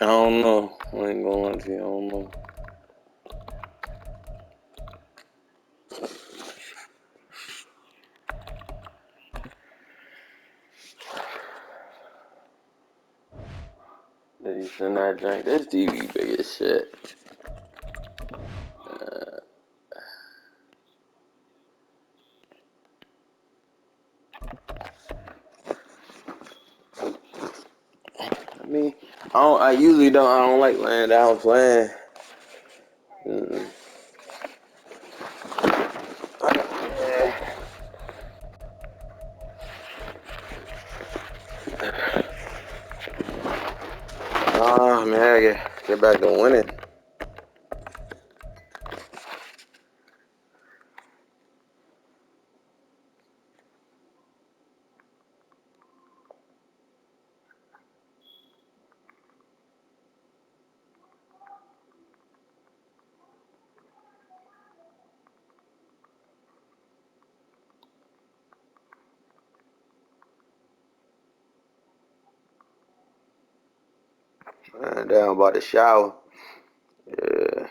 I don't know. I ain't gonna lie to you. I don't know. Did you send that drink? This TV big as shit. I mean, I usually don't. I don't like laying down playing. Mm. Oh man, I get back to winning. Down by the shower. Yeah.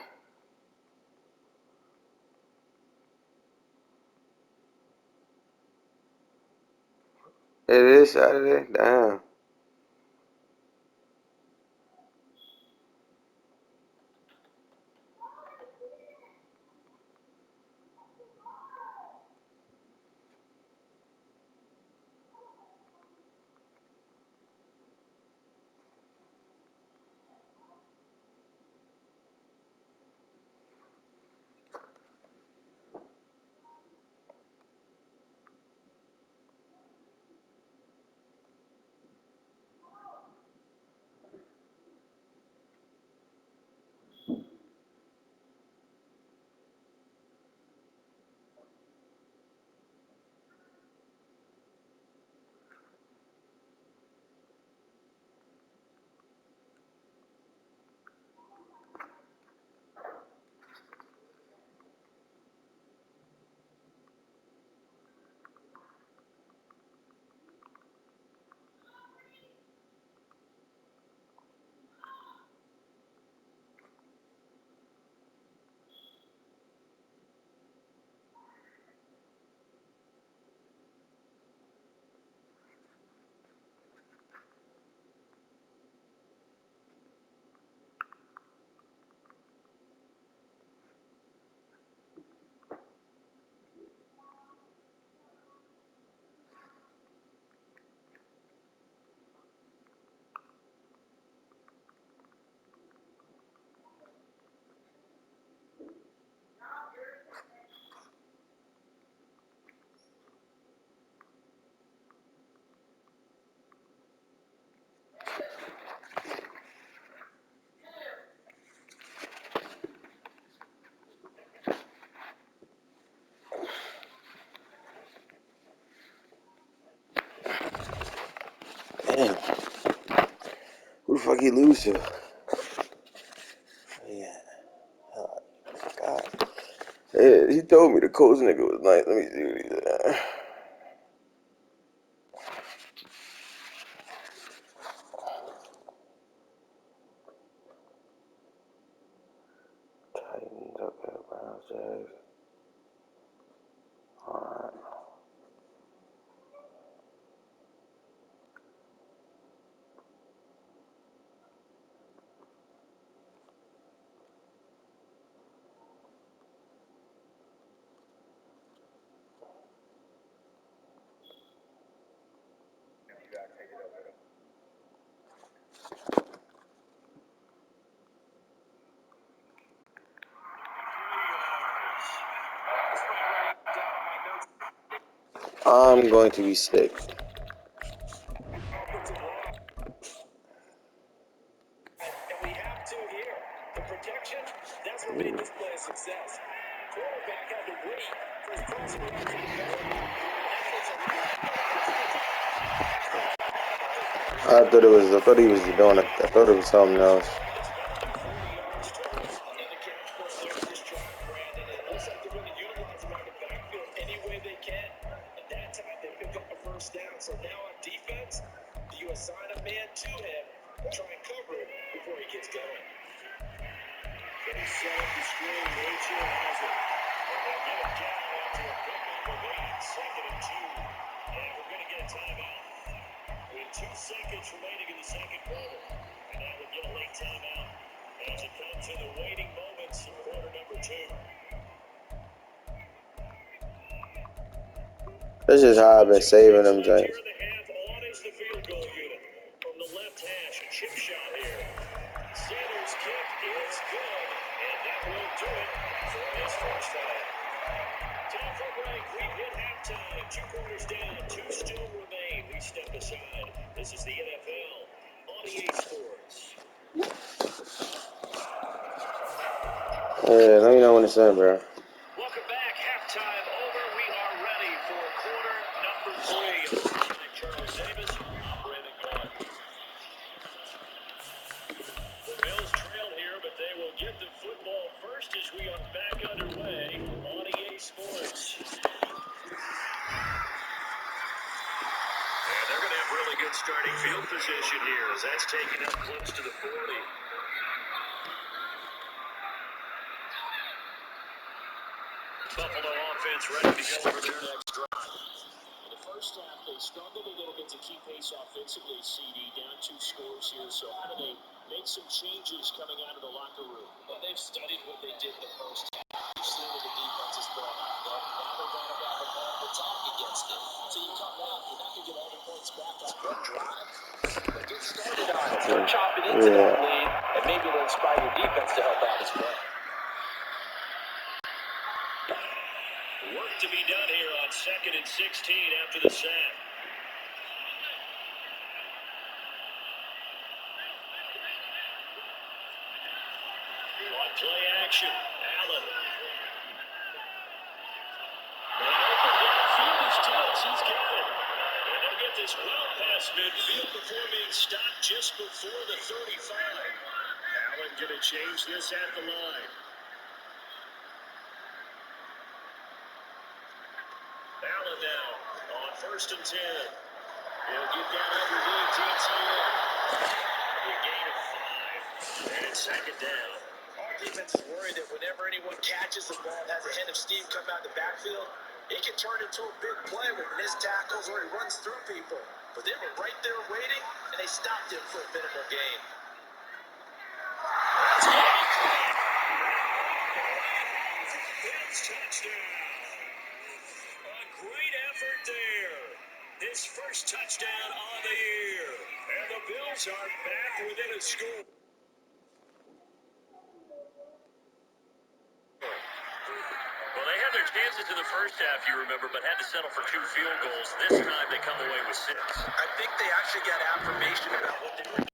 It is Saturday. Damn. Damn. Who the fuck he lose to? Yeah. God. Yeah, he told me the Colts nigga was nice. Let me see what he said. Titans, okay, Browns, Jags. Alright. I'm going to be sick. I thought he was doing it. I thought it was something else. So now on defense, do you assign a man to him Try and cover it before he gets going. Can he set up the screen? Rachel has it. And they'll get it down after a pickup of 8, 2nd and 2. And we're going to get a timeout. With 2 seconds remaining in the second quarter. And that would get a late timeout as it comes to the waiting moments of quarter number 2. This is how I've been saving them drinks. Here in the half, on is the field goal unit. From the left hash, a chip shot here. Sanders' kick is good, and that will do it for this first half. Time for a break. We've hit halftime. 2 quarters down, 2 still remain. We step aside. This is the NFL on EA Sports. Yeah, let me know when it's done, bro. Welcome back. Halftime over. We are ready for quarter number 3. Charles Davis, I'm Brandon Clark. The Bills trail here, but they will get the football first as we are back underway on EA Sports. And they're going to have really good starting field position here as that's taken up close to the 40. Buffalo offense ready to go for their next drive. In the first half, they struggled a little bit to keep pace offensively, CD, down 2 scores here. So how do they make some changes coming out of the locker room? Well, they've studied what they did in the first half. You've seen what the defense has thrown out there. Now they're going to have a ball attack against it. So you come out, you're not going to get all the points back on one drive. But get started on it. Start chopping into that lead, and maybe it'll inspire your defense to help out as well. Work to be done here on 2nd and 16 after the sack. On play action, Allen. And open downfield is Diggs. He's got it. And they'll get this well past midfield before being stopped just before the 35. Allen going to change this at the line. Allen now on 1st and 10. He'll get that underneath DTN. A gain of 5. And it's 2nd down. Our defense is worried that whenever anyone catches the ball and has a head of steam come out the backfield, it can turn into a big play with missed tackles or he runs through people. But they were right there waiting, and they stopped him for a minimal gain. Bills touchdown. A great effort there. His first touchdown on the year. And the Bills are back within a score. Well, they had their chances in the first half, you remember, but had to settle for 2 field goals. This time they come away with 6. I think they actually got affirmation about what they were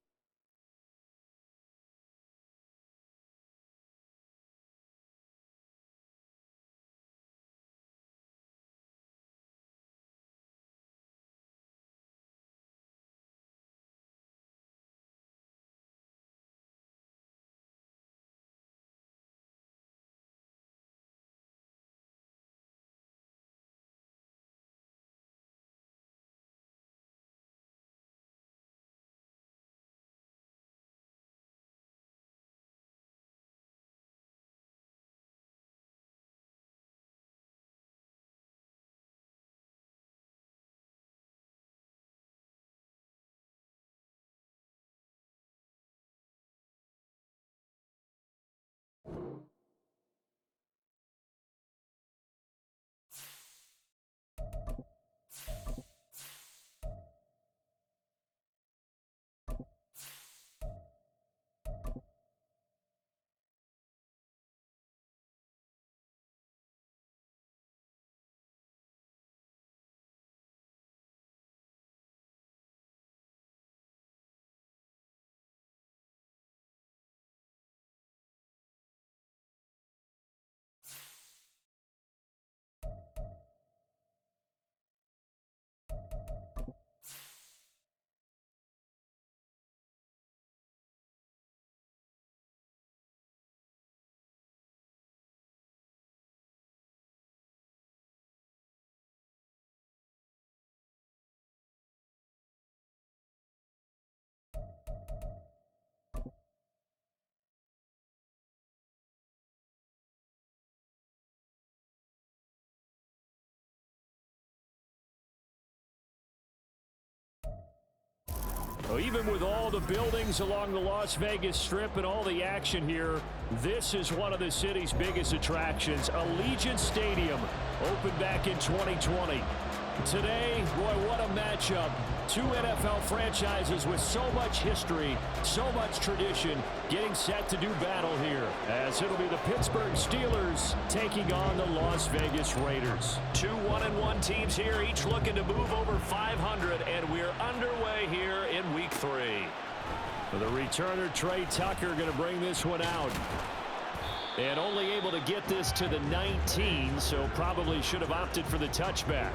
Well, even with all the buildings along the Las Vegas Strip and all the action here, this is one of the city's biggest attractions. Allegiant Stadium opened back in 2020. Today, boy, what a matchup. Two NFL franchises with so much history, so much tradition, getting set to do battle here, as it'll be the Pittsburgh Steelers taking on the Las Vegas Raiders. Two 1-1 teams here, each looking to move over 500, and we're underway here in Week 3. For the returner, Trey Tucker going to bring this one out. And only able to get this to the 19, so probably should have opted for the touchback.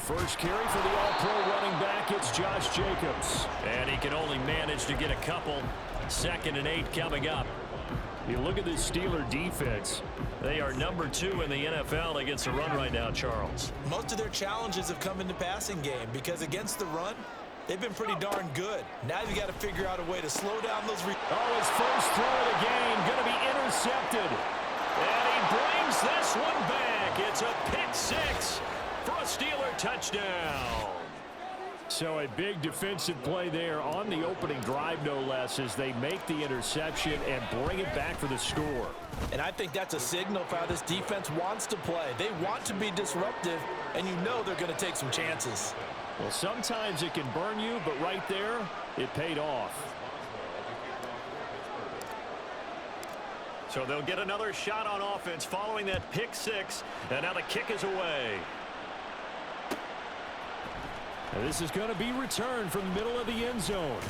First carry for the All-Pro running back, it's Josh Jacobs. And he can only manage to get a couple. 2nd and 8 coming up. You look at this Steeler defense. They are number 2 in the NFL against the run right now, Charles. Most of their challenges have come in the passing game because against the run, they've been pretty darn good. Now you got to figure out a way to slow down those. His first throw of the game going to be intercepted. And he brings this one back. It's a pick 6. For a Steeler touchdown. So a big defensive play there on the opening drive, no less, as they make the interception and bring it back for the score. And I think that's a signal for how this defense wants to play. They want to be disruptive, and you know they're going to take some chances. Well, sometimes it can burn you, but right there, it paid off. So they'll get another shot on offense following that pick 6, and now the kick is away. And this is going to be returned from the middle of the end zone.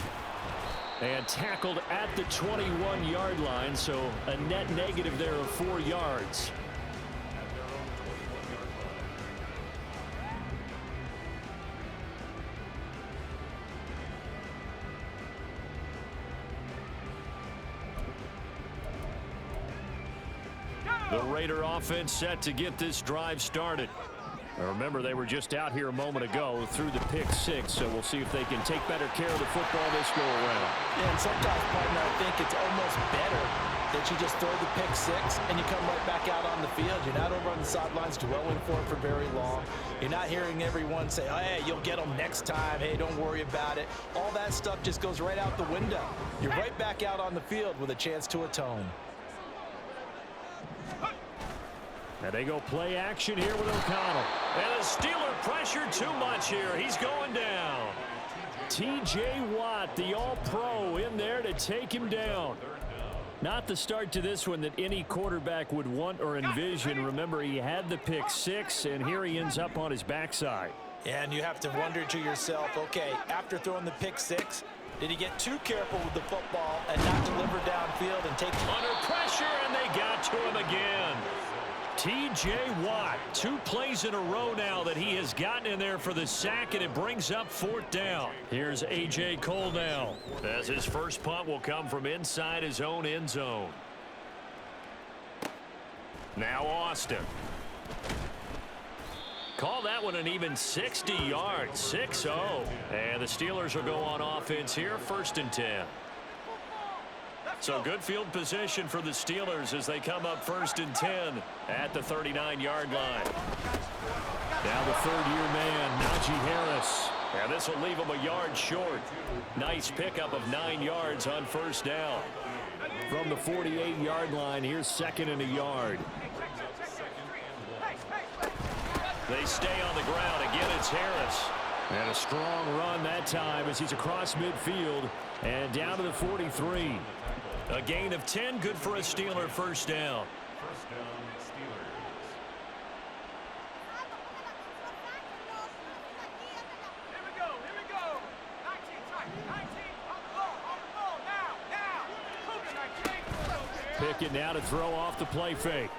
And tackled at the 21-yard line, so a net negative there of 4 yards. The Raider offense set to get this drive started. Remember, they were just out here a moment ago through the pick 6, so we'll see if they can take better care of the football this go around. Yeah, and sometimes, partner, I think it's almost better that you just throw the pick 6 and you come right back out on the field. You're not over on the sidelines dwelling for it for very long. You're not hearing everyone say, oh, hey, you'll get them next time. Hey, don't worry about it. All that stuff just goes right out the window. You're right back out on the field with a chance to atone. And they go play action here with O'Connell. And the Steeler pressure too much here. He's going down. T.J. Watt, the All-Pro, in there to take him down. Not the start to this one that any quarterback would want or envision. Remember, he had the pick 6, and here he ends up on his backside. And you have to wonder to yourself, okay, after throwing the pick 6, did he get too careful with the football and not deliver downfield and take under pressure, and they got to him again. T.J. Watt, 2 plays in a row now that he has gotten in there for the sack, and it brings up 4th down. Here's A.J. Cole now, as his first punt will come from inside his own end zone. Now Austin. Call that one an even 60 yards, 6-0. And the Steelers will go on offense here, 1st and 10. So good field position for the Steelers as they come up 1st and 10 at the 39-yard line. Now the 3rd-year man, Najee Harris. And this will leave him a yard short. Nice pickup of 9 yards on 1st down. From the 48-yard line, here's 2nd and a yard. They stay on the ground. Again, it's Harris. And a strong run that time as he's across midfield and down to the 43. A gain of 10, good for a Steeler 1st down. Pickett now to throw off the play fake.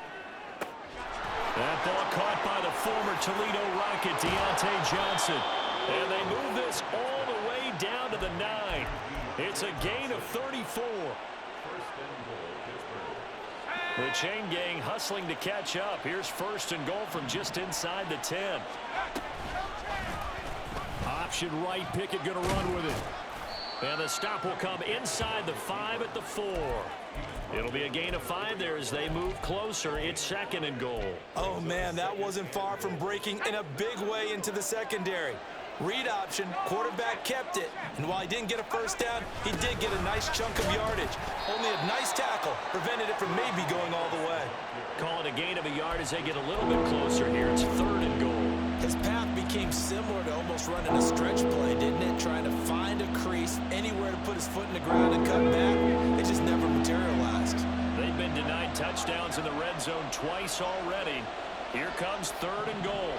That ball caught by the former Toledo Rocket, Deontay Johnson. And they move this all the way down to the 9. It's a gain of 34. The chain gang hustling to catch up. Here's 1st and goal from just inside the 10. Option right, Pickett going to run with it. And the stop will come inside the 5 at the 4. It'll be a gain of 5 there as they move closer. It's 2nd and goal. Oh, man, that wasn't far from breaking in a big way into the secondary. Read option, quarterback kept it, and while he didn't get a first down, he did get a nice chunk of yardage. Only a nice tackle prevented it from maybe going all the way. Call it a gain of a yard as they get a little bit closer here. It's 3rd and goal. His path became similar to almost running a stretch play, didn't it? Trying to find a crease, anywhere to put his foot in the ground and cut back. It just never materialized. They've been denied touchdowns in the red zone twice already. Here comes 3rd and goal.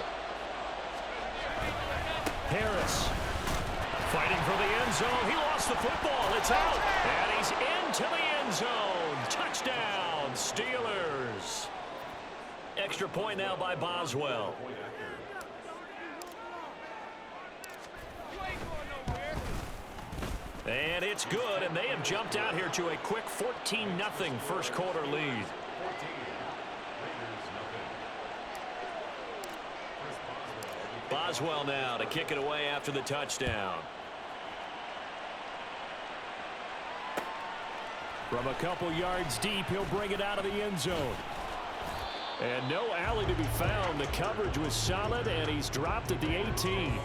Harris fighting for the end zone. He lost the football. It's out. And he's into the end zone. Touchdown, Steelers. Extra point now by Boswell. And it's good, and they have jumped out here to a quick 14-0 first quarter lead. Boswell now to kick it away after the touchdown. From a couple yards deep, he'll bring it out of the end zone. And no alley to be found. The coverage was solid, and he's dropped at the 18.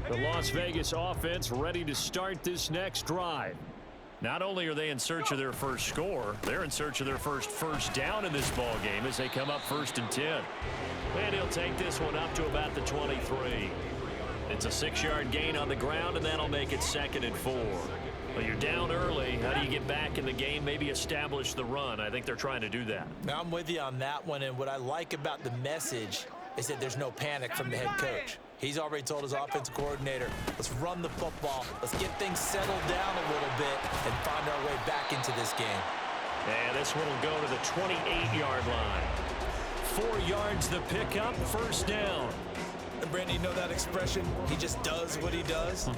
The Las Vegas offense ready to start this next drive. Not only are they in search of their first score, they're in search of their first down in this ball game as they come up 1st and 10. And he'll take this one up to about the 23. It's a 6-yard gain on the ground, and that'll make it 2nd and 4. Well, you're down early. How do you get back in the game, maybe establish the run? I think they're trying to do that. Now, I'm with you on that one, and what I like about the message is that there's no panic from the head coach. He's already told his offensive coordinator, let's run the football, let's get things settled down a little bit and find our way back into this game. And this one will go to the 28-yard line. 4 yards the pickup, 1st down. And Brandon, you know that expression, he just does what he does?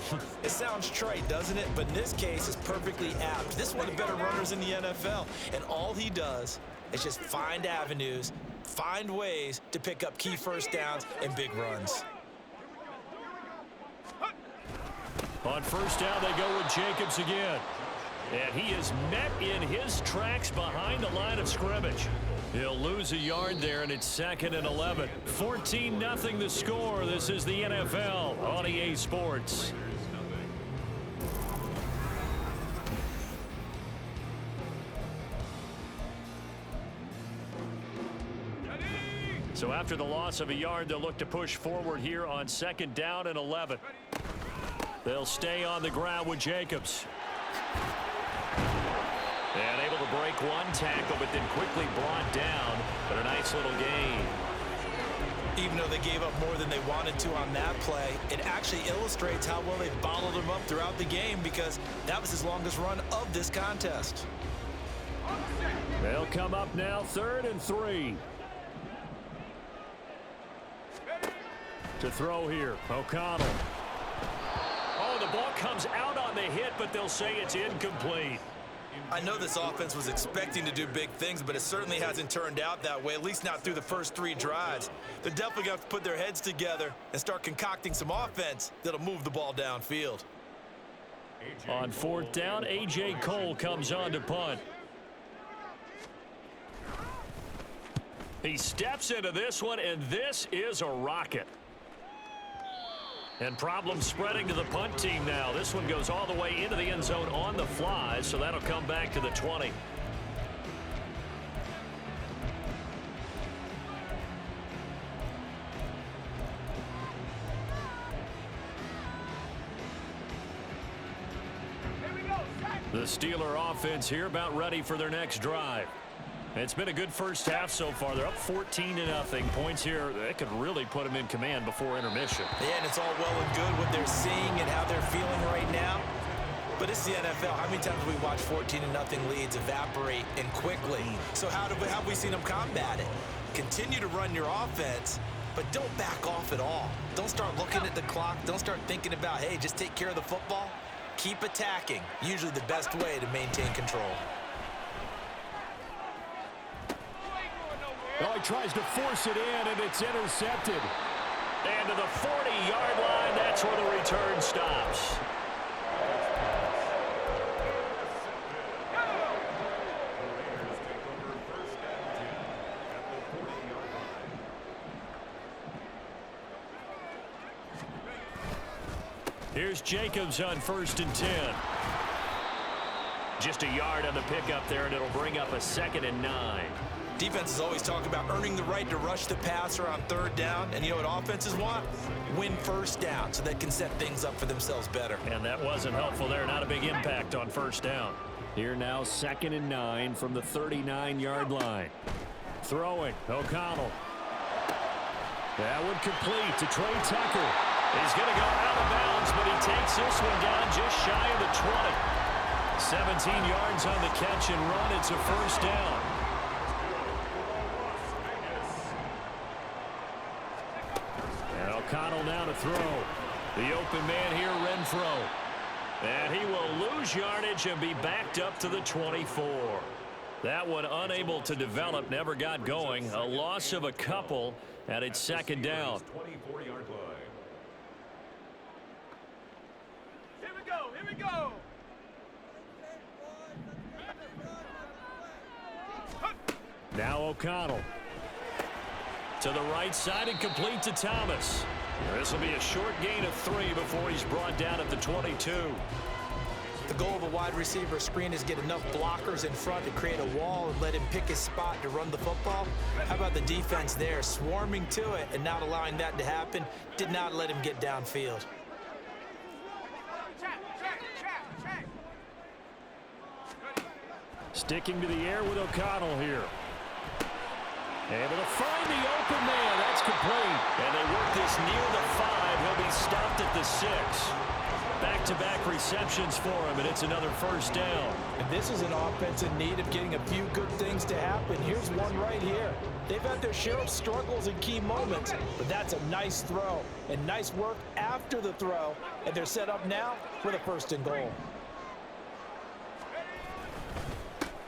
It sounds trite, doesn't it? But in this case, it's perfectly apt. This is one of the better runners in the NFL. And all he does is just find avenues, find ways to pick up key first downs and big runs. On 1st down, they go with Jacobs again. And he is met in his tracks behind the line of scrimmage. He'll lose a yard there, and it's 2nd and 11. 14-0 the score. This is the NFL on EA Sports. So after the loss of a yard, they'll look to push forward here on 2nd down and 11. They'll stay on the ground with Jacobs. And able to break one tackle, but then quickly brought down. But a nice little gain. Even though they gave up more than they wanted to on that play, it actually illustrates how well they bottled him up throughout the game because that was his longest run of this contest. They'll come up now 3rd and 3. To throw here, O'Connell. Oh, the ball comes out on the hit, but they'll say it's incomplete. I know this offense was expecting to do big things, but it certainly hasn't turned out that way, at least not through the first 3 drives. They're definitely going to have to put their heads together and start concocting some offense that'll move the ball downfield. On 4th down, A.J. Cole comes on to punt. He steps into this one, and this is a rocket. And problems spreading to the punt team now. This one goes all the way into the end zone on the fly, so that'll come back to the 20. The Steeler offense here about ready for their next drive. It's been a good first half so far. They're up 14-0. Points here, that could really put them in command before intermission. Yeah, and it's all well and good what they're seeing and how they're feeling right now. But it's the NFL. How many times have we watched 14-0 leads evaporate and quickly? So how have we seen them combat it? Continue to run your offense, but don't back off at all. Don't start looking at the clock. Don't start thinking about, hey, just take care of the football. keep attacking. Usually the best way to maintain control. Well, he tries to force it in, and it's intercepted. And to the 40-yard line, that's where the return stops. Here's Jacobs on 1st and 10. Just a yard on the pickup there, and it'll bring up a 2nd and 9. Defenses always talk about earning the right to rush the passer on 3rd down. And you know what offenses want? Win 1st down so they can set things up for themselves better. And that wasn't helpful there. Not a big impact on 1st down. Here now 2nd and 9 from the 39-yard line. Throwing, O'Connell. That would complete to Trey Tucker. He's going to go out of bounds, but he takes this one down just shy of the 20. 17 yards on the catch and run. It's a 1st down. And O'Connell now to throw. The open man here, Renfro. And he will lose yardage and be backed up to the 24. That one unable to develop, never got going. A loss of a couple, and it's 2nd down. 24-yard line. Here we go. Now O'Connell. To the right side and complete to Thomas. This will be a short gain of 3 before he's brought down at the 22. The goal of a wide receiver screen is get enough blockers in front to create a wall and let him pick his spot to run the football. How about the defense there, swarming to it and not allowing that to happen? Did not let him get downfield. Sticking to the air with O'Connell here. Able to find the open man. That's complete. And they work this near the 5. He'll be stopped at the 6. Back-to-back receptions for him, and it's another 1st down. And this is an offense in need of getting a few good things to happen. Here's one right here. They've had their share of struggles in key moments, but that's a nice throw and nice work after the throw. And they're set up now with a 1st and goal.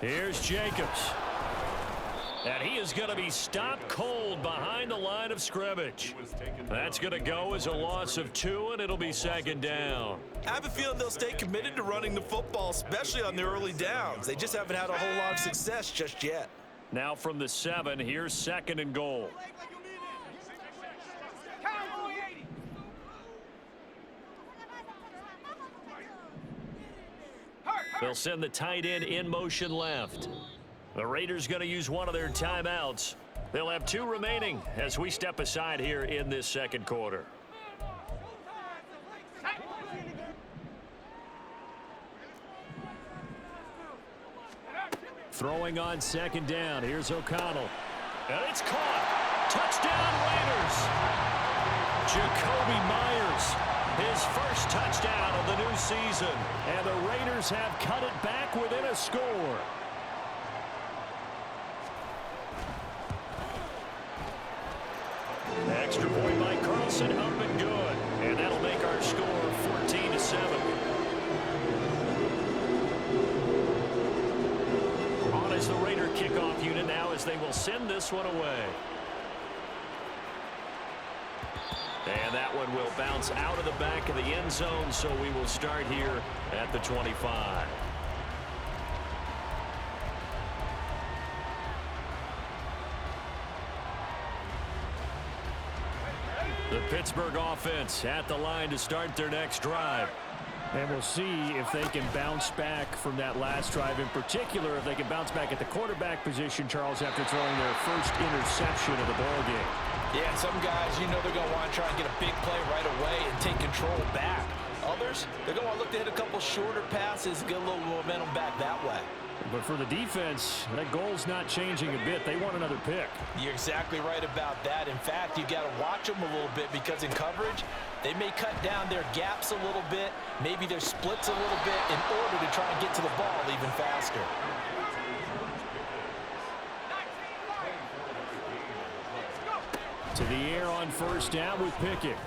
Here's Jacobs. And he is going to be stopped cold behind the line of scrimmage. That's going to go as a loss of 2, and it'll be 2nd down. I have a feeling they'll stay committed to running the football, especially on their early downs. They just haven't had a whole lot of success just yet. Now from the 7, here's 2nd and goal. They'll send the tight end in motion left. The Raiders going to use one of their timeouts. They'll have 2 remaining as we step aside here in this 2nd quarter. Throwing on 2nd down. Here's O'Connell. And it's caught. Touchdown Raiders. Jacoby Myers. His first touchdown of the new season. And the Raiders have cut it back within a score. Extra point by Carlson, up and good. And that'll make our score 14-7. On is the Raider kickoff unit now as they will send this one away. And that one will bounce out of the back of the end zone, so we will start here at the 25. The Pittsburgh offense at the line to start their next drive. And we'll see if they can bounce back from that last drive. In particular, if they can bounce back at the quarterback position, Charles, after throwing their first interception of the ballgame. Yeah, some guys, you know they're going to want to try and get a big play right away and take control back. Others, they're going to want to look to hit a couple shorter passes, get a little momentum back that way. But for the defense, that goal's not changing a bit. They want another pick. You're exactly right about that. In fact, you got to watch them a little bit because in coverage, they may cut down their gaps a little bit, maybe their splits a little bit in order to try and get to the ball even faster. To the air on 1st down with Pickett.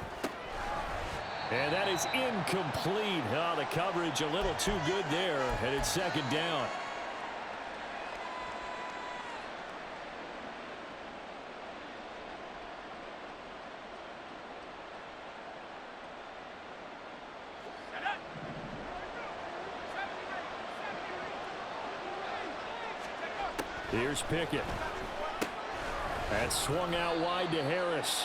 And that is incomplete. Oh, the coverage a little too good there, and it's second down. Here's Pickett. That's swung out wide to Harris.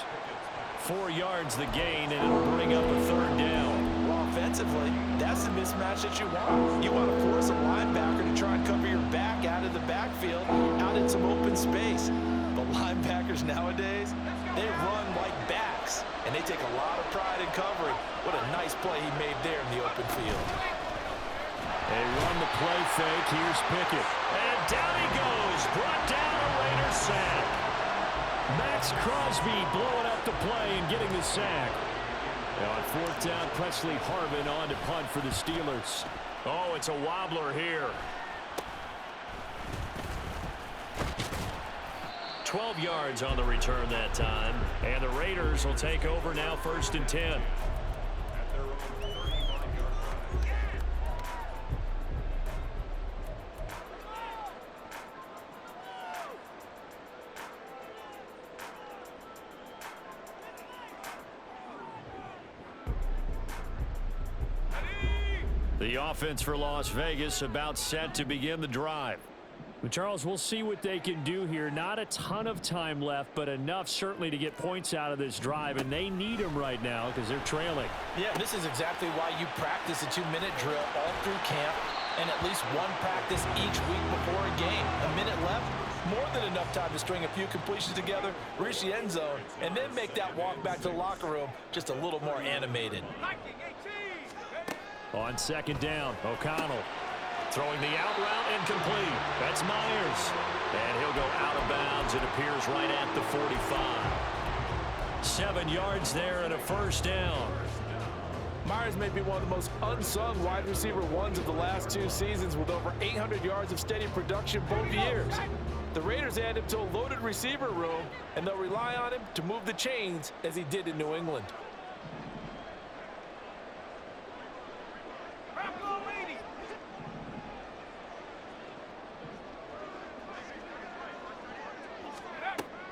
4 yards the gain, and it'll bring up a third down. Well, offensively, that's the mismatch that you want. You want to force a linebacker to try and cover your back out of the backfield, out in some open space. But linebackers nowadays, they run like backs, and they take a lot of pride in covering. What a nice play he made there in the open field. They run the play fake. Here's Pickett. And down he goes. Brought down a Raider sack. Max Crosby blowing up the play and getting the sack. Now on fourth down, Presley Harvin on to punt for the Steelers. Oh, it's a wobbler here. 12 yards on the return that time. And the Raiders will take over now, 1st and 10. The offense for Las Vegas about set to begin the drive. But Charles, we'll see what they can do here. Not a ton of time left, but enough certainly to get points out of this drive, and they need them right now because they're trailing. Yeah, this is exactly why you practice a 2-minute drill all through camp and at least one practice each week before a game. A minute left, more than enough time to string a few completions together, reach the end zone, and then make that walk back to the locker room just a little more animated. On second down, O'Connell throwing the out route incomplete. That's Myers. And he'll go out of bounds. It appears right at the 45. 7 yards there and a first down. Myers may be one of the most unsung wide receiver ones of the last 2 seasons with over 800 yards of steady production both years. The Raiders add him to a loaded receiver room, and they'll rely on him to move the chains as he did in New England.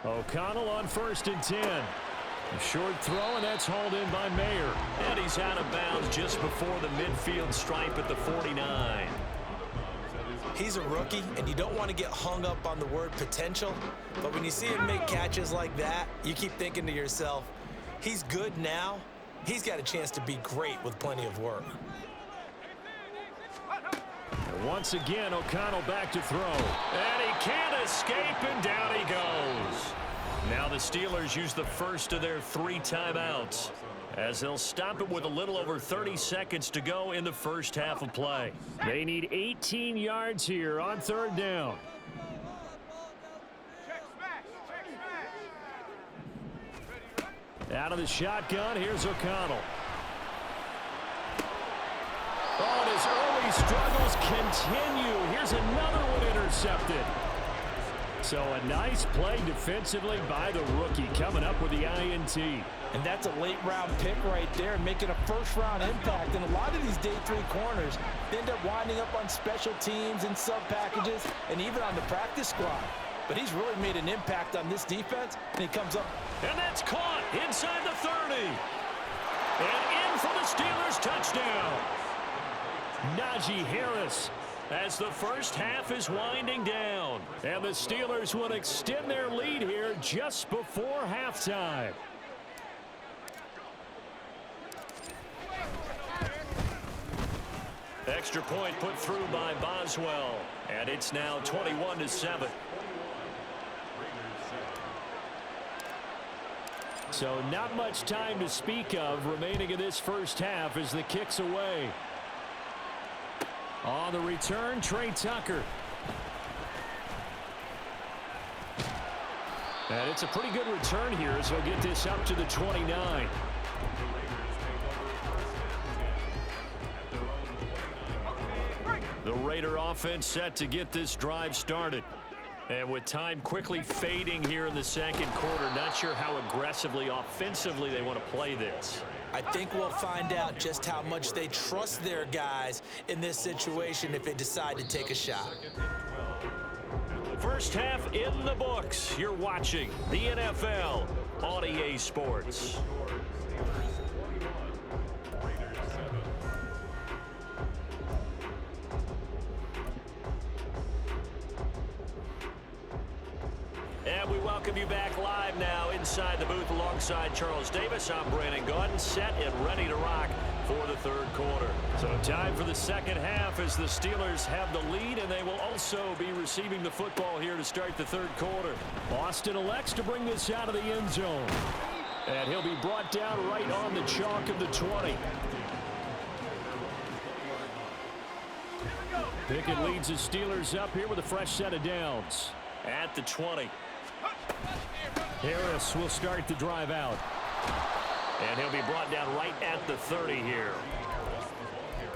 O'Connell on 1st and 10. A short throw, and that's hauled in by Mayer. And he's out of bounds just before the midfield stripe at the 49. He's a rookie, and you don't want to get hung up on the word potential. But when you see him make catches like that, you keep thinking to yourself, he's good now. He's got a chance to be great with plenty of work. And once again, O'Connell back to throw. And he can't escape, and down he goes. Now the Steelers use the first of their 3 timeouts as they'll stop it with a little over 30 seconds to go in the first half of play. They need 18 yards here on 3rd down. Out of the shotgun, here's O'Connell. Oh, and his early struggles continue. Here's another one intercepted. So a nice play defensively by the rookie, coming up with the INT. And that's a late-round pick right there, making a first-round impact. And a lot of these day 3 corners end up winding up on special teams and sub-packages and even on the practice squad. But he's really made an impact on this defense, and he comes up. And that's caught inside the 30. And in for the Steelers touchdown. Najee Harris as the first half is winding down. And the Steelers will extend their lead here just before halftime. Extra point put through by Boswell. And it's now 21-7. So not much time to speak of remaining in this first half as the kick's away. On the return, Trey Tucker. And it's a pretty good return here as he'll get this up to the 29. The Raider offense set to get this drive started. And with time quickly fading here in the second quarter, not sure how aggressively, offensively they want to play this. I think we'll find out just how much they trust their guys in this situation if they decide to take a shot. First half in the books. You're watching the NFL on EA Sports. And we welcome you back live now inside the booth alongside Charles Davis. I'm Brandon Gaudin, set and ready to rock for the third quarter. So time for the second half as the Steelers have the lead, and they will also be receiving the football here to start the third quarter. Austin elects to bring this out of the end zone. And he'll be brought down right on the chalk of the 20. Pickett leads the Steelers up here with a fresh set of downs at the 20. Harris will start the drive out. And he'll be brought down right at the 30 here.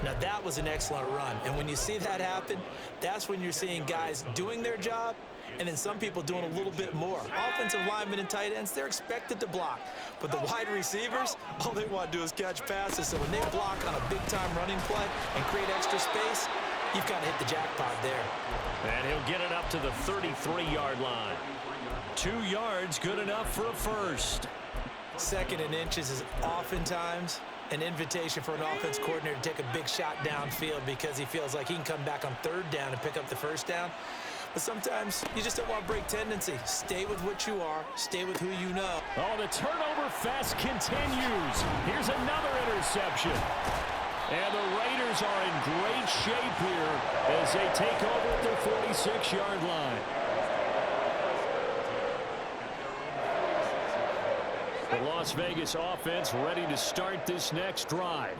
Now that was an excellent run. And when you see that happen, that's when you're seeing guys doing their job and then some people doing a little bit more. Offensive linemen and tight ends, they're expected to block. But the wide receivers, all they want to do is catch passes. So when they block on a big-time running play and create extra space, you've kind of hit the jackpot there. And he'll get it up to the 33-yard line. 2 yards, good enough for a first. Second and inches is oftentimes an invitation for an offense coordinator to take a big shot downfield because he feels like he can come back on third down and pick up the first down. But sometimes you just don't want to break tendency. Stay with what you are. Stay with who you know. Oh, the turnover fest continues. Here's another interception. And the Raiders are in great shape here as they take over at their 46-yard line. The Las Vegas offense ready to start this next drive.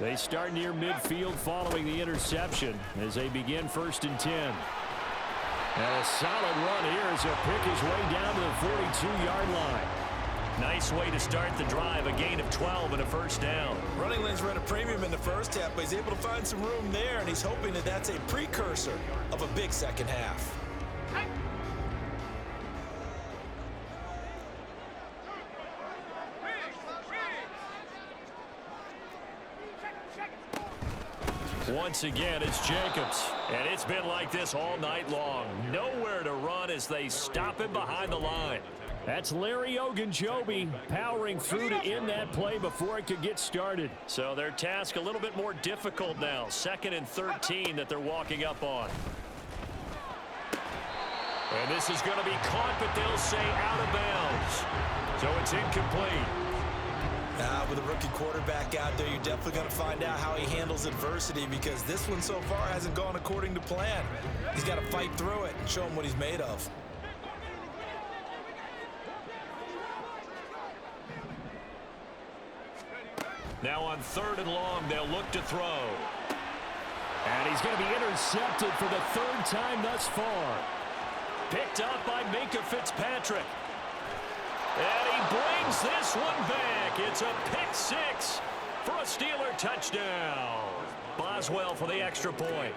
They start near midfield following the interception as they begin 1st and 10. And a solid run here as he'll pick his way down to the 42-yard line. Nice way to start the drive, a gain of 12 and a first down. Running lanes were at a premium in the first half, but he's able to find some room there, and he's hoping that that's a precursor of a big second half. Once again, it's Jacobs. And it's been like this all night long. Nowhere to run as they stop him behind the line. That's Larry Ogunjobi powering through to end that play before it could get started. So their task a little bit more difficult now. 2nd and 13 that they're walking up on. And this is going to be caught, but they'll say out of bounds. So it's incomplete. With a rookie quarterback out there, you're definitely going to find out how he handles adversity because this one so far hasn't gone according to plan. He's got to fight through it and show him what he's made of. Now on 3rd and long, they'll look to throw. And he's going to be intercepted for the 3rd time thus far. Picked up by Minkah Fitzpatrick. And he brings this one back. It's a pick 6 for a Steeler touchdown. Boswell for the extra point.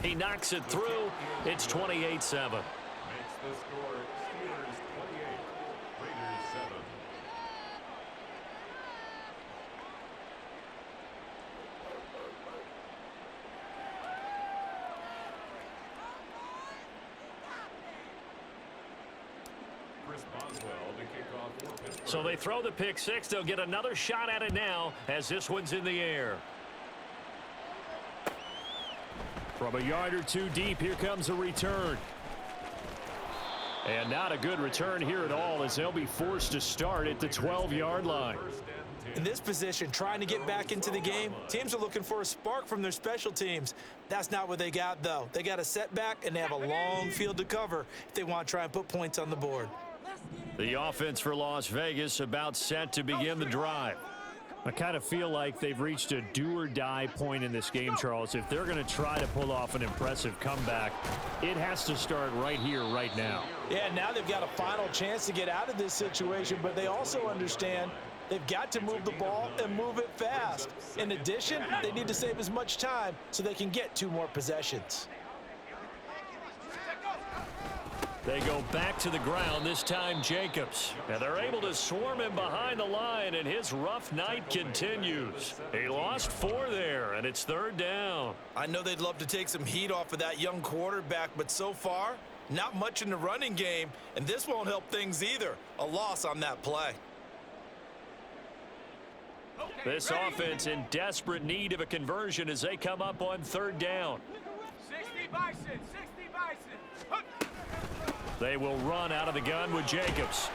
He knocks it through. It's 28-7. So they throw the pick 6. They'll get another shot at it now as this one's in the air. From a yard or two deep, here comes a return. And not a good return here at all as they'll be forced to start at the 12-yard line. In this position, trying to get back into the game, teams are looking for a spark from their special teams. That's not what they got, though. They got a setback, and they have a long field to cover if they want to try and put points on the board. The offense for Las Vegas about set to begin the drive. I kind of feel like they've reached a do-or-die point in this game, Charles. If they're going to try to pull off an impressive comeback, it has to start right here, right now. Yeah, now they've got a final chance to get out of this situation, but they also understand They've got to move the ball and move it fast. In addition, they need to save as much time so they can get 2 more possessions. They go back to the ground, this time Jacobs. And they're able to swarm him behind the line, and his rough night continues. He lost 4 there, and it's 3rd down. I know they'd love to take some heat off of that young quarterback, but so far, not much in the running game, and this won't help things either. A loss on that play. This offense in desperate need of a conversion as they come up on 3rd down. 60 Bison, 60 Bison. They will run out of the gun with Jacobs.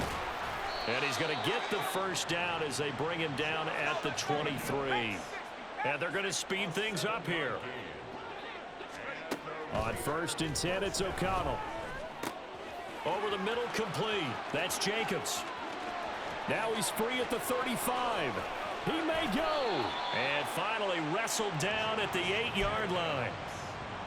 And he's going to get the 1st down as they bring him down at the 23. And they're going to speed things up here. On 1st and 10, it's O'Connell. Over the middle, complete. That's Jacobs. Now he's free at the 35. He may go. And finally wrestled down at the 8-yard line.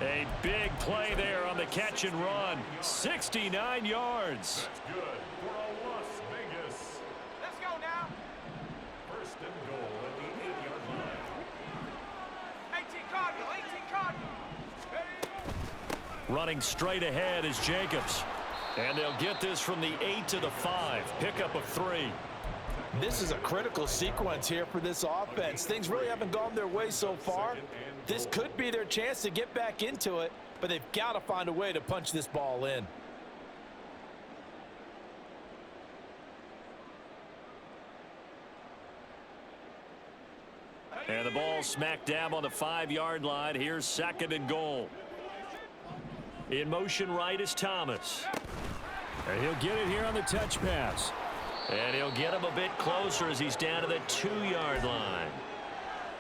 A big play there on the catch and run. 69 yards. That's good for a Las Vegas. Let's go now. 1st and goal at the 8-yard line. 18 Cardinal, 18 Cardinal. Running straight ahead is Jacobs. And they'll get this from the 8 to the 5. Pickup of 3. This is a critical sequence here for this offense. Things really haven't gone their way so far. This could be their chance to get back into it, but they've got to find a way to punch this ball in. And the ball smack dab on the 5-yard line. Here's 2nd and goal. In motion right is Thomas. And he'll get it here on the touch pass. And he'll get him a bit closer as he's down to the 2-yard line.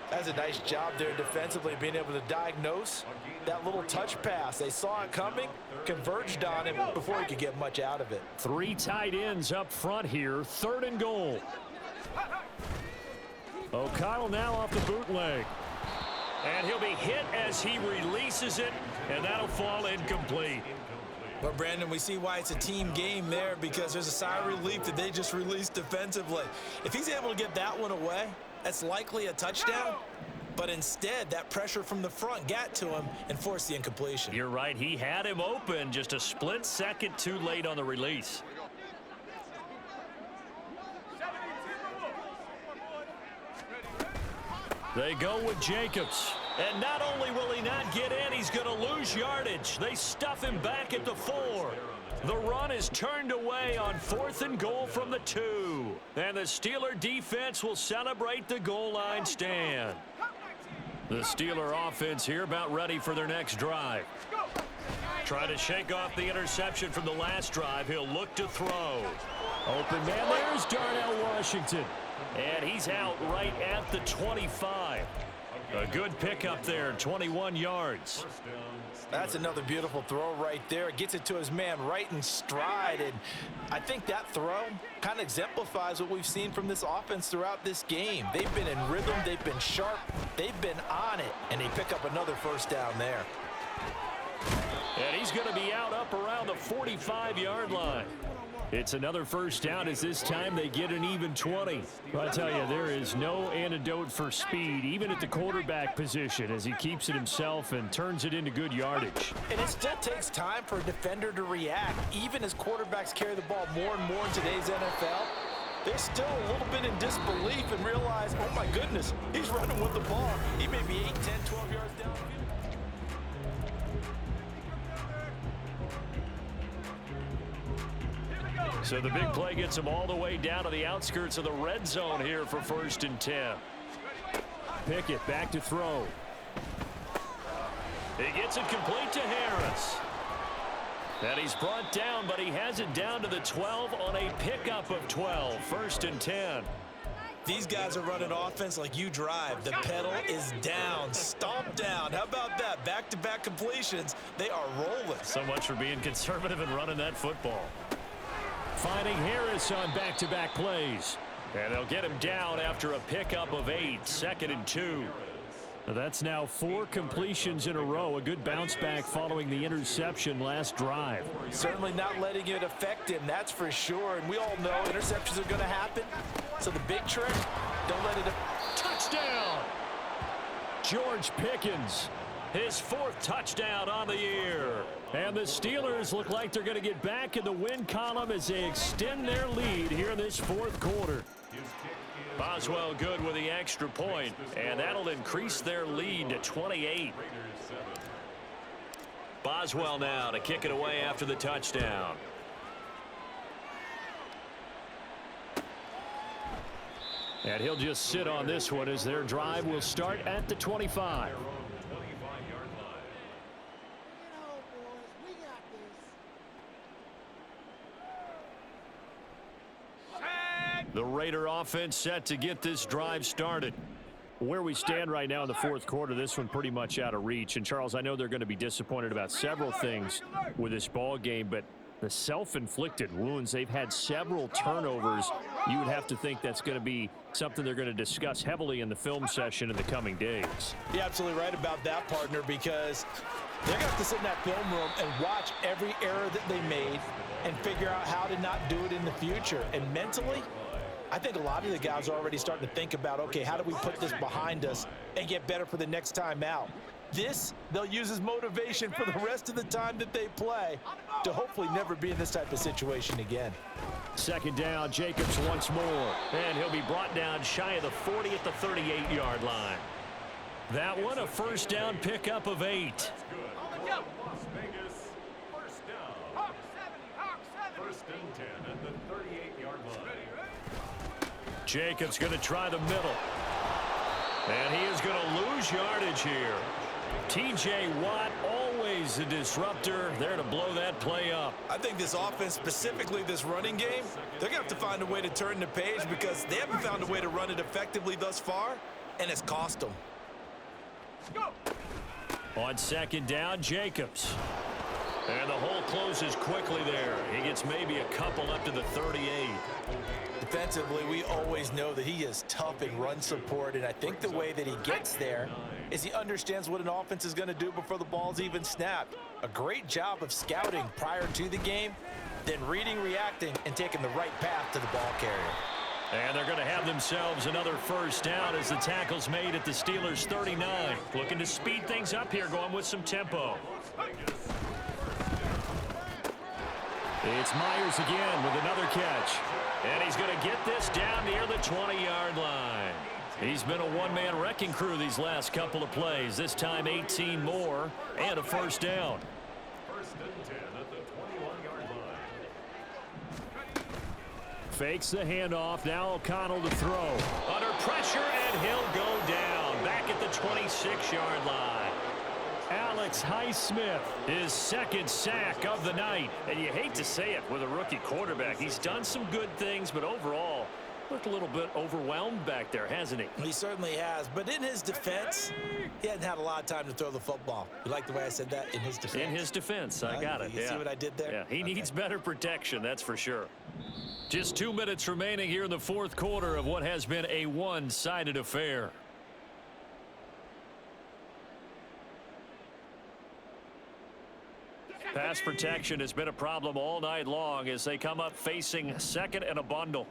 That's a nice job there defensively, being able to diagnose that little touch pass. They saw it coming, converged on him before he could get much out of it. 3 tight ends up front here. 3rd and goal. O'Connell now off the bootleg. And he'll be hit as he releases it, and that'll fall incomplete. But, Brandon, we see why it's a team game there, because there's a sigh of relief that they just released defensively. If he's able to get that one away, that's likely a touchdown. But instead, that pressure from the front got to him and forced the incompletion. You're right. He had him open, just a split second too late on the release. They go with Jacobs. And not only will he not get in, he's going to lose yardage. They stuff him back at the 4. The run is turned away on 4th and goal from the 2. And the Steeler defense will celebrate the goal line stand. The Steeler offense here about ready for their next drive. Trying to shake off the interception from the last drive. He'll look to throw. Open man, there's Darnell Washington. And he's out right at the 25. A good pickup there, 21 yards. That's another beautiful throw right there. Gets it to his man right in stride. And I think that throw kind of exemplifies what we've seen from this offense throughout this game. They've been in rhythm. They've been sharp. They've been on it. And they pick up another 1st down there. And he's going to be out up around the 45-yard line. It's another 1st down as this time they get an even 20. I'll tell you, there is no antidote for speed, even at the quarterback position, as he keeps it himself and turns it into good yardage. And it still takes time for a defender to react. Even as quarterbacks carry the ball more and more in today's NFL, they're still a little bit in disbelief and realize, oh my goodness, he's running with the ball. He may be 8, 10, 12 yards downfield. So the big play gets him all the way down to the outskirts of the red zone here for 1st and 10. Pickett back to throw. He gets it complete to Harris. And he's brought down, but he has it down to the 12 on a pickup of 12. 1st and 10. These guys are running offense like you drive. The pedal is down, stomped down. How about that? Back-to-back completions. They are rolling. So much for being conservative and running that football. Finding Harris on back-to-back plays. And they'll get him down after a pickup of 8. 2nd and 2. That's now 4 completions in a row. A good bounce back following the interception last drive. Certainly not letting it affect him, that's for sure. And we all know interceptions are going to happen. So the big trick, don't let it... Touchdown! George Pickens, his 4th touchdown on the year. And the Steelers look like they're going to get back in the win column as they extend their lead here in this 4th quarter. Boswell good with the extra point, and that'll increase their lead to 28. Boswell now to kick it away after the touchdown. And he'll just sit on this one as their drive will start at the 25. The Raider offense set to get this drive started. Where we stand right now in the 4th quarter, this one pretty much out of reach. And, Charles, I know they're going to be disappointed about several things with this ball game, but the self-inflicted wounds, they've had several turnovers. You would have to think that's going to be something they're going to discuss heavily in the film session in the coming days. You're absolutely right about that, partner, because they're going to have to sit in that film room and watch every error that they made and figure out how to not do it in the future. And mentally, I think a lot of the guys are already starting to think about, okay, how do we put this behind us and get better for the next time out? This, they'll use as motivation for the rest of the time that they play to hopefully never be in this type of situation again. 2nd down, Jacobs once more. And he'll be brought down shy of the 40 at the 38-yard line. That one, a 1st down pickup of 8. Las Vegas, 1st down. Hawk 70. 1st and 10 at the 38-yard line. Jacobs going to try the middle. And he is going to lose yardage here. T.J. Watt, always a disruptor, there to blow that play up. I think this offense, specifically this running game, they're going to have to find a way to turn the page because they haven't found a way to run it effectively thus far, and it's cost them. On 2nd down, Jacobs. And the hole closes quickly there. He gets maybe a couple up to the 38. Defensively, we always know that he is tough in run support, and I think the way that he gets there is he understands what an offense is going to do before the ball's even snapped. A great job of scouting prior to the game, then reading, reacting, and taking the right path to the ball carrier. And they're going to have themselves another 1st down as the tackle's made at the Steelers' 39. Looking to speed things up here, going with some tempo. It's Myers again with another catch. And he's going to get this down near the 20-yard line. He's been a one-man wrecking crew these last couple of plays. This time 18 more and a 1st down. 1st and 10 at the 21-yard line. Fakes the handoff. Now O'Connell to throw. Under pressure, and he'll go down. Back at the 26-yard line. Alex Highsmith, his 2nd sack of the night. And you hate to say it with a rookie quarterback. He's done some good things, but overall, looked a little bit overwhelmed back there, hasn't he? He certainly has. But in his defense, he hadn't had a lot of time to throw the football. You like the way I said that? In his defense? In his defense. I got it. You see what I did there? Yeah, he needs better protection, that's for sure. Just 2 minutes remaining here in the 4th quarter of what has been a one-sided affair. Pass protection has been a problem all night long as they come up facing 2nd and a bundle.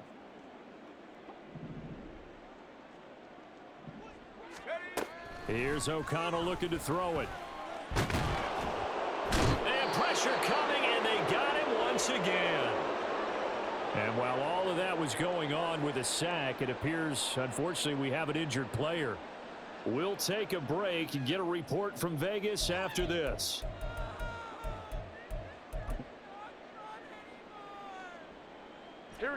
Here's O'Connell looking to throw it. And pressure coming, and they got him once again. And while all of that was going on with a sack, it appears, unfortunately, we have an injured player. We'll take a break and get a report from Vegas after this.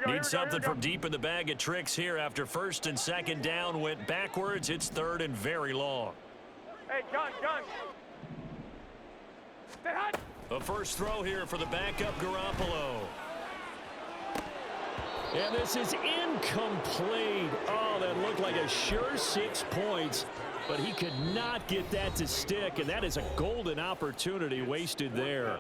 Need something from deep in the bag of tricks here after 1st and 2nd down went backwards. It's 3rd and very long. Hey, gun. Stay hot. A first throw here for the backup Garoppolo. And this is incomplete. Oh, that looked like a sure 6 points, but he could not get that to stick, and that is a golden opportunity wasted there.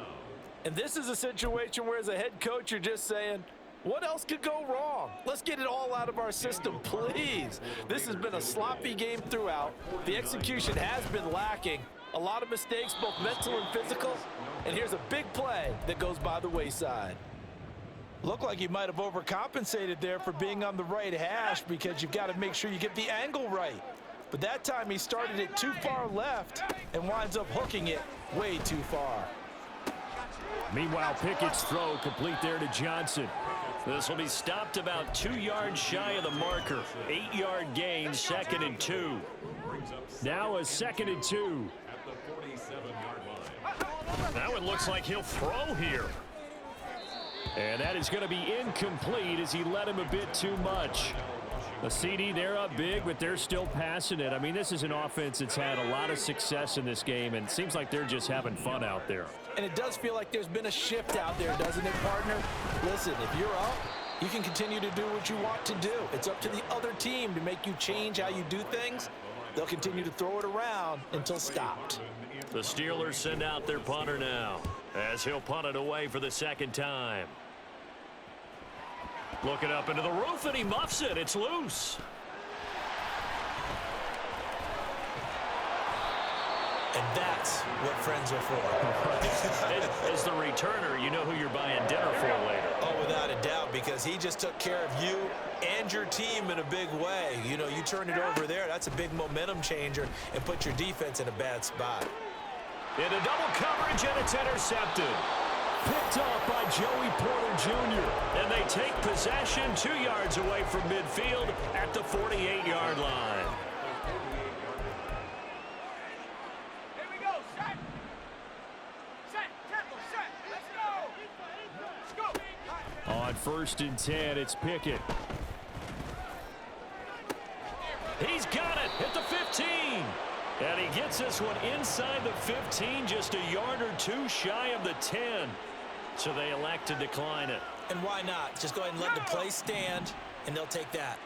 And this is a situation where as a head coach, you're just saying, What else could go wrong? Let's get it all out of our system, please. This has been a sloppy game throughout. The execution has been lacking. A lot of mistakes, both mental and physical. And here's a big play that goes by the wayside. Looked like he might have overcompensated there for being on the right hash because you've got to make sure you get the angle right. But that time he started it too far left and winds up hooking it way too far. Meanwhile, Pickett's throw complete there to Johnson. This will be stopped about 2 yards shy of the marker. 8-yard gain, 2nd and 2. Now a 2nd and 2. At the 47-yard line. Now it looks like he'll throw here. And that is going to be incomplete as he led him a bit too much. The CD, they're up big, but they're still passing it. I mean, this is an offense that's had a lot of success in this game, and it seems like they're just having fun out there. And it does feel like there's been a shift out there, doesn't it, partner? Listen, if you're up, you can continue to do what you want to do. It's up to the other team to make you change how you do things. They'll continue to throw it around until stopped. The Steelers send out their punter now as he'll punt it away for the 2nd time. Looking up into the roof, and he muffs it. It's loose. And that's what friends are for. As the returner, you know who you're buying dinner for later. Oh, without a doubt, because he just took care of you and your team in a big way. You know, you turn it over there, that's a big momentum changer and put your defense in a bad spot. Into double coverage, and it's intercepted. Picked off by Joey Porter Jr. And they take possession 2 yards away from midfield at the 48-yard line. Here we go. Set. Set. Temple. Set. Let's go. Let's go. On 1st and 10, it's Pickett. He's got it at the 15. And he gets this one inside the 15, just a yard or two shy of the 10. So they elect to decline it. And why not? Just go ahead and let the play stand, and they'll take that.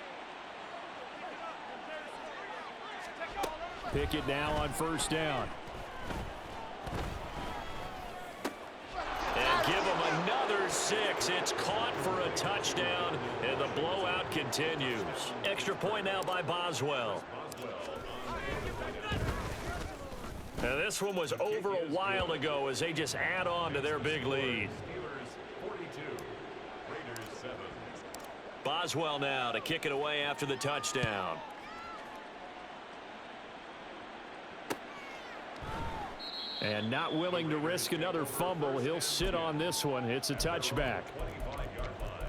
Pickett now on 1st down. And give him another 6. It's caught for a touchdown, and the blowout continues. Extra point now by Boswell. Now this one was over a while ago as they just add on to their big lead. Steelers 42, Raiders 7. Boswell now to kick it away after the touchdown. And not willing to risk another fumble, he'll sit on this one. It's a touchback. 25-yard line.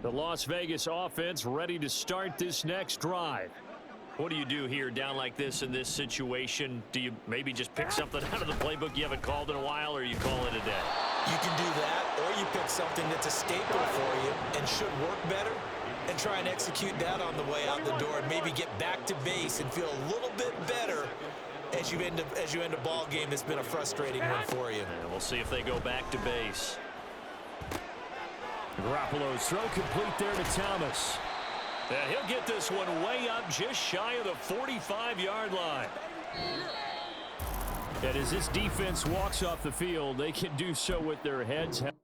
The Las Vegas offense ready to start this next drive. What do you do here down like this in this situation? Do you maybe just pick something out of the playbook you haven't called in a while, or you call it a day? You can do that, or you pick something that's a staple for you and should work better and try and execute that on the way out the door and maybe get back to base and feel a little bit better as you end a ball game that's been a frustrating one for you. And we'll see if they go back to base. Garoppolo's throw complete there to Thomas. And he'll get this one way up just shy of the 45-yard line. And as this defense walks off the field, they can do so with their heads held.